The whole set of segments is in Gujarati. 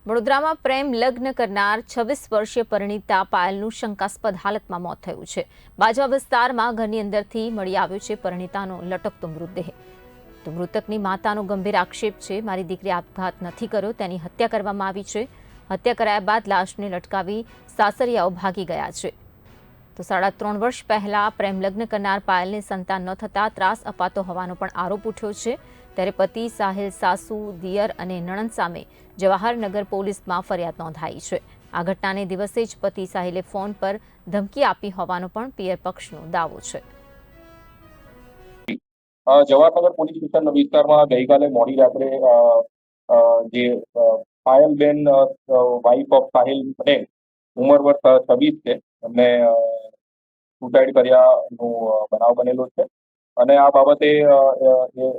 વડોદરામાં પ્રેમ લગ્ન કરનાર 26 વર્ષીય પરિણીતા પાયલનું શંકાસ્પદ હાલતમાં મોત થયું છે। બાજવા વિસ્તારમાં ઘરની અંદરથી મળી આવ્યો છે પરિણીતાનો લટકતો મૃતદેહ। તો મૃતકની માતાનો ગંભીર આક્ષેપ છે, મારી દીકરી આપઘાત નથી કર્યો, તેની હત્યા કરવામાં આવી છે। હત્યા કરાયા બાદ લાશને લટકાવી સાસરિયાઓ ભાગી ગયા છે। તો 3.5 વર્ષ પહેલા પ્રેમ લગ્ન કરનાર પાયલને સંતાન ન થતા ત્રાસ અપાતો હોવાનો પણ આરોપ ઉઠ્યો છે। ત્યારે પતિ સાહિલ, સાસુ, દિયર અને નણંદ સામે જવાહરનગર પોલીસમાં ફરિયાદ નોંધાઈ છે। આ ઘટનાને દિવસે જ પતિ સાહિલે ફોન પર ધમકી આપી હોવાનો પણ પિયર પક્ષનો દાવો છે। જવાહરનગર પોલીસ સ્ટેશન વિસ્તારમાં ગઈકાલે મોડી રાત્રે જે પાયલબેન વાઇફ ઓફ સાહિલ પટેલ ઉંમર વર્ષ 26 છે, એમને સુસાઇડ કર્યાનું બનાવ બનેલો છે। અને આ બાબતે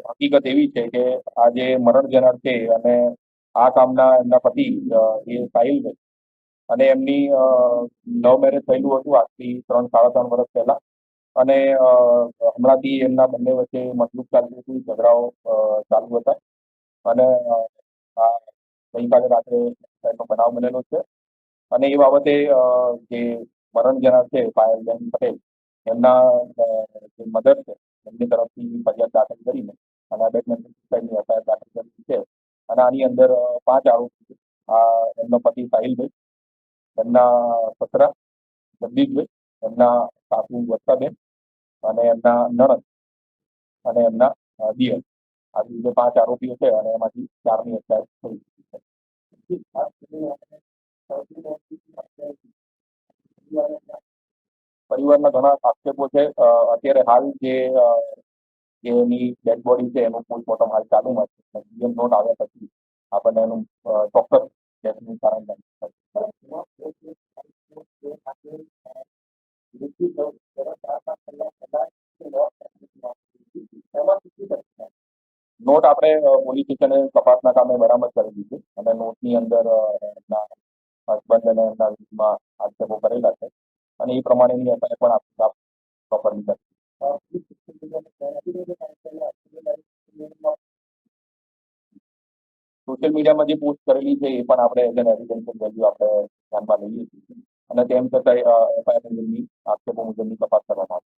હકીકત એવી છે કે આ જે મરણ જનાર છે અને આ કામના એમના પતિ એ સાહિલભાઈ અને એમની લવ મેરેજ થયેલું હતું આજથી 3-3.5 વર્ષ પહેલા। અને હમણાંથી એમના બંને વચ્ચે મતલબ ચાલતી હતી, ઝઘડાઓ ચાલુ હતા। અને આ ગઈકાલે રાત્રે એનો બનાવ બનેલો છે। અને એ બાબતે જે મરણ જનાર છે પાયલબેન પટેલ, એમના જે મધર છે એમની તરફથી ફરિયાદ દાખલ કરીને અને અબેટમેન્ટ સુસાઇડની એફઆઈઆર દાખલ કરી છે। અને આની અંદર 5 આરોપી, એમનો પતિ સાહિલભાઈ, એમના સસરા જગદીશભાઈ, એમના સાસુ વર્ષાબેન અને એમના નણંદ અને એમના દિયર, આ જે 5 આરોપીઓ છે અને એમાંથી 4ની અટકાયત થઈ છે। પરિવારના ઘણા આક્ષેપો છે। અત્યારે હાલ જેની ડેડ બોડી છે એનું પોસ્ટમોર્ટમ હાલ ચાલુમાં છે। સીએમ નોટ આવ્યા પછી આપણને એનું ચોક્કસ ડેથનું કારણ નોટ આપણે પોલીસ સ્ટેશને તપાસના કામે બરામદ કરેલી છે અને નોટની અંદર એમના હસબન્ડ અને એમના વિરુદ્ધમાં આક્ષેપો કરેલા છે અને એ પ્રમાણેની એફઆઈઆર પણ આપણે પ્રોપરલી કરી। સોશિયલ મીડિયામાં જે પોસ્ટ કરેલી છે એ પણ આપણે એઝ એન એવિડન્શિયલ વેલ્યુ આપણે ધ્યાનમાં લઈએ છીએ અને તેમ છતાં એફઆઈઆર મુજબની આક્ષેપો મુજબની તપાસ કરવામાં આવશે।